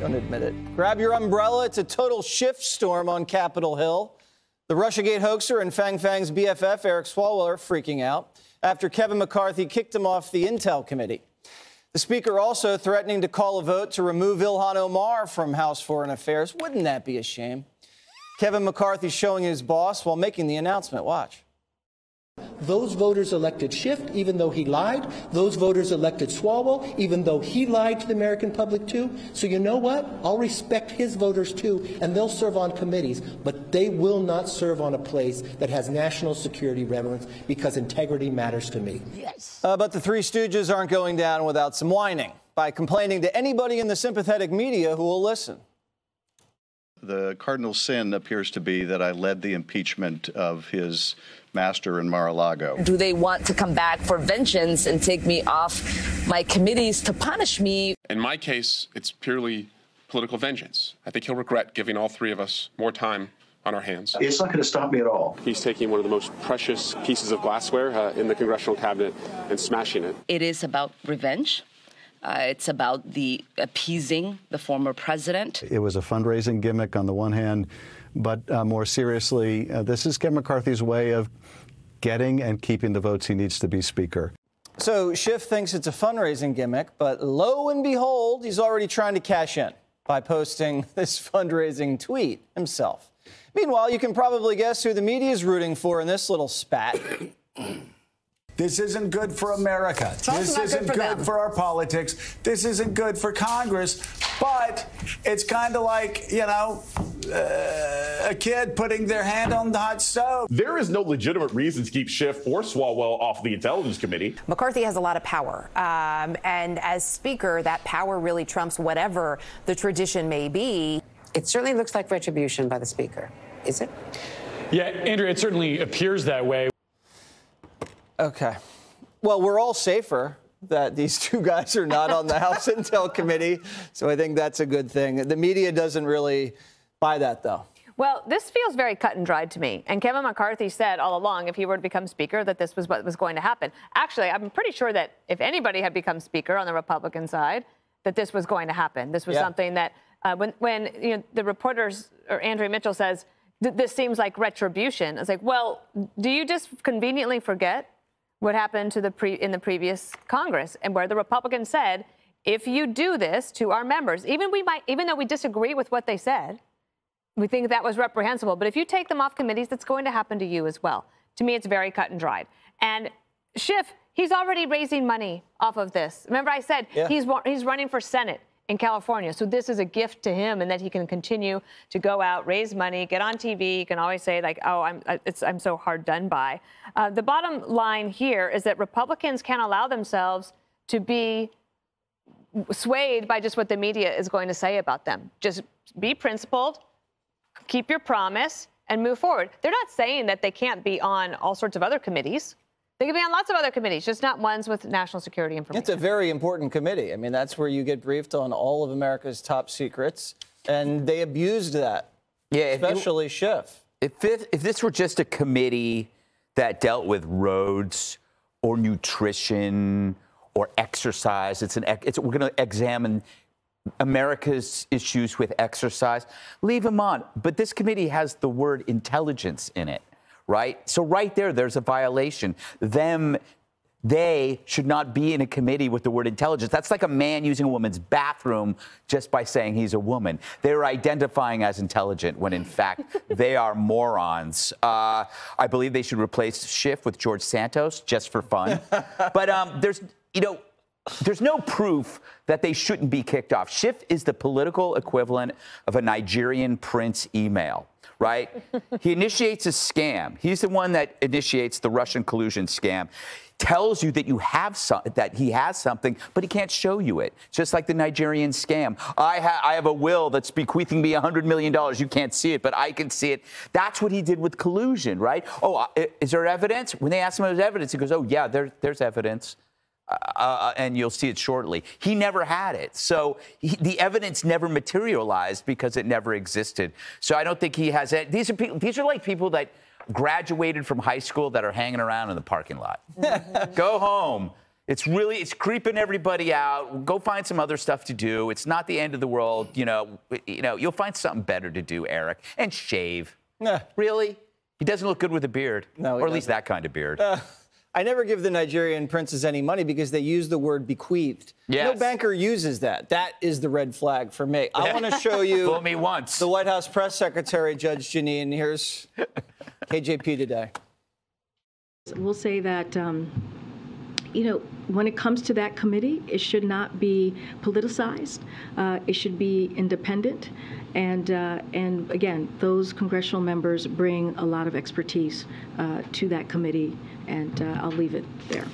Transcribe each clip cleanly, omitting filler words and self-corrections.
Don't admit it. Grab your umbrella. It's a total Schiff storm on Capitol Hill. The Russiagate hoaxer and Fang Fang's BFF, Eric Swalwell, are freaking out after Kevin McCarthy kicked him off the Intel Committee. The Speaker also threatening to call a vote to remove Ilhan Omar from House Foreign Affairs. Wouldn't that be a shame? Kevin McCarthy showing his boss while making the announcement. Watch. Those voters elected Schiff, even though he lied. Those voters elected Swalwell, even though he lied to the American public, too. So you know what? I'll respect his voters, too, and they'll serve on committees, but they will not serve on a place that has national security relevance because integrity matters to me. Yes. But the Three Stooges aren't going down without some whining by complaining to anybody in the sympathetic media who will listen. The cardinal sin appears to be that I led the impeachment of his master in Mar-a-Lago. Do they want to come back for vengeance and take me off my committees to punish me? In my case, it's purely political vengeance. I think he'll regret giving all three of us more time on our hands. It's not going to stop me at all. He's taking one of the most precious pieces of glassware in the congressional cabinet and smashing it. It is about revenge. It's about the appeasing the former president. It was a fundraising gimmick on the one hand, but more seriously, this is Kevin McCarthy's way of getting and keeping the votes he needs to be Speaker. So Schiff thinks it's a fundraising gimmick, but lo and behold, he's already trying to cash in by posting this fundraising tweet himself. Meanwhile, you can probably guess who the media is rooting for in this little spat. This isn't good for America. This isn't good for our politics. This isn't good for Congress. But it's kind of like, you know, a kid putting their hand on the hot stove. There is no legitimate reason to keep Schiff or Swalwell off the Intelligence Committee. McCarthy has a lot of power. And as Speaker, that power really trumps whatever the tradition may be. It certainly looks like retribution by the Speaker. Is it? Yeah, Andrew, it certainly appears that way. Okay. Well, we're all safer that these two guys are not on the House Intel Committee, so I think that's a good thing. The media doesn't really buy that, though. Well, this feels very cut and dried to me. And Kevin McCarthy said all along, if he were to become Speaker, that this was what was going to happen. Actually, I'm pretty sure that if anybody had become Speaker on the Republican side, that this was going to happen. This was something that when you know, the reporters or Andrea Mitchell says, this seems like retribution. It's like, well, do you just conveniently forget what happened to in the previous Congress, and where the Republicans said, if you do this to our members, even though we disagree with what they said, we think that was reprehensible. But if you take them off committees, that's going to happen to you as well. To me, it's very cut and dried. And Schiff, he's already raising money off of this. Remember, I said he's running for Senate in California. So this is a gift to him, and that he can continue to go out, raise money, get on TV. He can always say, like, oh, I'm so hard done by. The bottom line here is that Republicans can't allow themselves to be swayed by just what the media is going to say about them. Just be principled, keep your promise, and move forward. They're not saying that they can't be on all sorts of other committees. They can be on lots of other committees, just not ones with national security information. It's a very important committee. I mean, that's where you get briefed on all of America's top secrets, and they abused that, especially Schiff. If this were just a committee that dealt with roads or nutrition or exercise, we're going to examine America's issues with exercise, leave them on. But this committee has the word intelligence in it. Right? So right there's a violation. They should not be in a committee with the word intelligence. That's like a man using a woman's bathroom just by saying he's a woman. They're identifying as intelligent when, in fact, they are morons. I believe they should replace Schiff with George Santos just for fun. But there's no proof that they shouldn't be kicked off. Schiff is the political equivalent of a Nigerian prince email. Right? He initiates a scam. He's the one that initiates the Russian collusion scam. Tells you that that he has something, but he can't show you it. Just like the Nigerian scam. I have a will that's bequeathing me $100 million. You can't see it, but I can see it. That's what he did with collusion, right? Oh, is there evidence? When they ask him if there's evidence, he goes, oh, yeah, there's evidence. And you'll see it shortly. He never had it. So the evidence never materialized because it never existed. So I don't think he has it. These are like people that graduated from high school that are hanging around in the parking lot. Go home. It's creeping everybody out. Go find some other stuff to do. It's not the end of the world. You'll find something better to do, Eric. And shave. Nah. Really? He doesn't look good with a beard. No, or at least that kind of beard. I never give the Nigerian princes any money because they use the word bequeathed. Yes. No banker uses that. That is the red flag for me. I want to show you Fool me once. The White House press secretary, Judge Janine. Here's KJP today. We'll say that, when it comes to that committee, it should not be politicized. It should be independent. And again, those congressional members bring a lot of expertise to that committee, and I'll leave it there.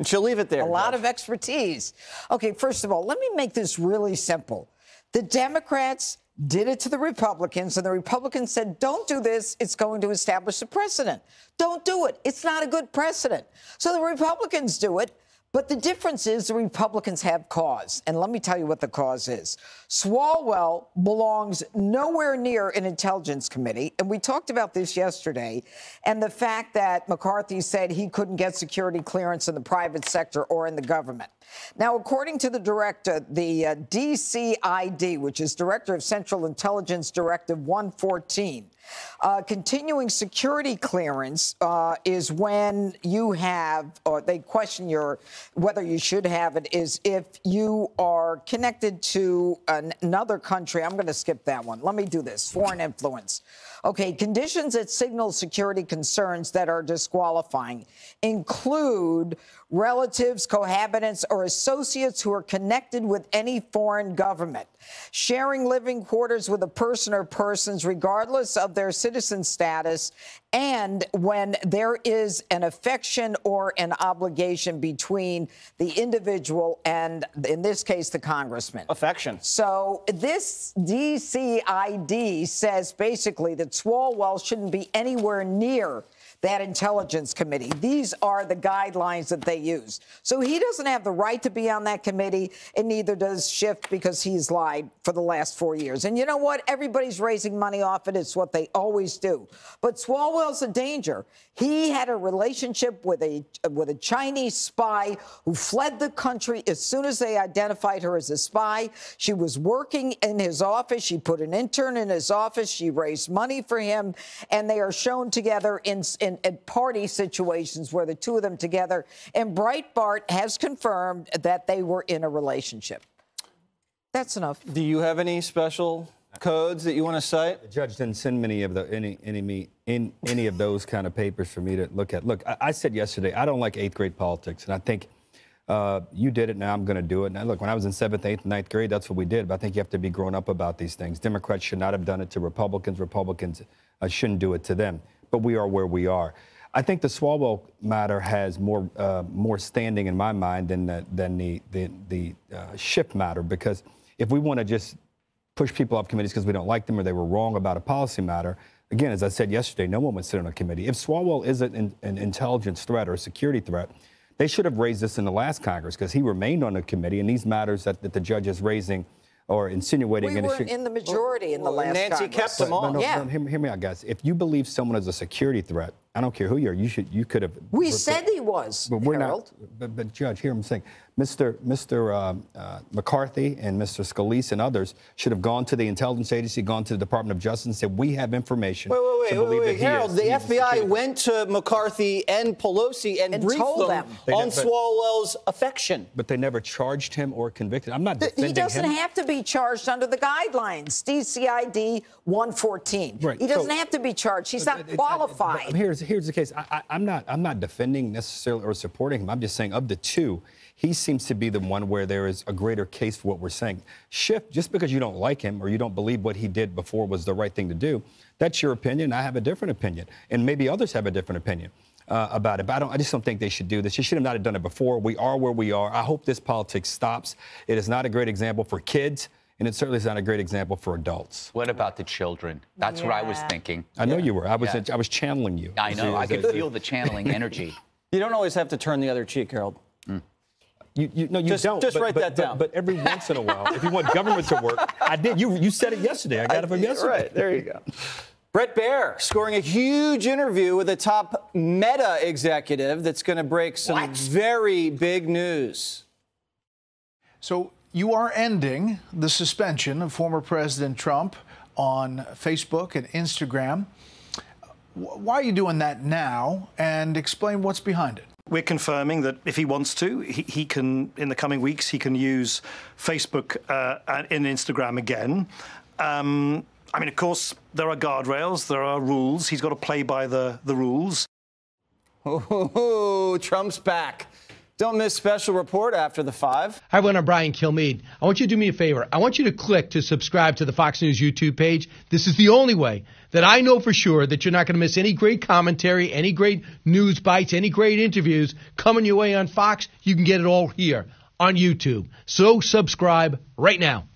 She'll leave it there. A lot of expertise. Okay, first of all, let me make this really simple. The Democrats did it to the Republicans, and the Republicans said, don't do this. It's going to establish a precedent. Don't do it. It's not a good precedent. So the Republicans do it. But the difference is the Republicans have cause. And let me tell you what the cause is. Swalwell belongs nowhere near an intelligence committee. And we talked about this yesterday. And the fact that McCarthy said he couldn't get security clearance in the private sector or in the government. Now, according to the director, the DCID, which is Director of Central Intelligence Directive 114, continuing security clearance is when you have, or they question whether you should have it, is if you are connected to another country. I'm going to skip that one. Let me do this. Foreign influence. Okay, conditions that signal security concerns that are disqualifying include relatives, cohabitants, or associates who are connected with any foreign government, sharing living quarters with a person or persons regardless of their citizen status, and when there is an affection or an obligation between the individual and, in this case, the congressman. Affection. So this DCID says basically that Swalwell shouldn't be anywhere near that intelligence committee. These are the guidelines that they use. So he doesn't have the right to be on that committee, and neither does Schiff, because he's lied for the last 4 years. And you know what? Everybody's raising money off it. It's what they always do. But Swalwell's a danger. He had a relationship with a Chinese spy who fled the country as soon as they identified her as a spy. She was working in his office. She put an intern in his office. She raised money for him, and they are shown together in party situations where the two of them together. And Breitbart has confirmed that they were in a relationship. That's enough. Do you have any special codes that you want to cite? The judge didn't send many of any of those kind of papers for me to look at. Look, I said yesterday, I don't like 8th grade politics, and I think you did it, now I'm going to do it. Now, look, when I was in 7th, 8th, 9th grade, that's what we did, but I think you have to be grown up about these things. Democrats should not have done it to Republicans. Republicans shouldn't do it to them. But we are where we are. I think the Swalwell matter has more standing in my mind than the Schiff matter, because if we want to just push people off committees because we don't like them or they were wrong about a policy matter, again, as I said yesterday, no one would sit on a committee. If Swalwell is an intelligence threat or a security threat, they should have raised this in the last Congress, because he remained on the committee, and these matters that the judge is raising or insinuating. We weren't in the majority in the last Nancy Congress. kept them on. Yeah. Hear me out, guys. If you believe someone is a security threat, I don't care who you are. You could have. We said he was. But we're Harold. not. But Judge, hear what I'm saying. Mr. McCarthy and Mr. Scalise and others should have gone to the intelligence agency, gone to the Department of Justice, and said, we have information. Wait, Harold. The FBI went to McCarthy and Pelosi and briefed them on Swalwell's affection. But they never charged him or convicted. I'm not defending him. He doesn't have to be charged under the guidelines, DCID 114. Right. He doesn't have to be charged. He's not qualified. Here's the case. I'm not defending necessarily or supporting him. I'm just saying, of the two, he seems to be the one where there is a greater case for what we're saying. Schiff, just because you don't like him or you don't believe what he did before was the right thing to do, that's your opinion. I have a different opinion, and maybe others have a different opinion about it. But I just don't think they should do this. You should have not have done it before. We are where we are. I hope this politics stops. It is not a great example for kids, and it certainly is not a great example for adults. What about the children? That's what I was thinking. I know you were. I was channeling you. I know. I could feel the channeling energy. You don't always have to turn the other cheek, Harold. No, you don't. Just write that down. But every once in a while, if you want government to work, I did. You said it yesterday. I got it from yesterday. Right, there you go. Bret Baier scoring a huge interview with a top Meta executive that's going to break some very big news. So you are ending the suspension of former President Trump on Facebook and Instagram. Why are you doing that now? And explain what's behind it. We're confirming that if he wants to, he can, in the coming weeks, he can use Facebook and Instagram again. I mean, of course, there are guardrails, there are rules. He's got to play by the rules. Oh, Trump's back. Don't miss Special Report after the 5. Hi, everyone. I'm Brian Kilmeade. I want you to do me a favor. I want you to click to subscribe to the Fox News YouTube page. This is the only way that I know for sure that you're not going to miss any great commentary, any great news bites, any great interviews coming your way on Fox. You can get it all here on YouTube. So subscribe right now.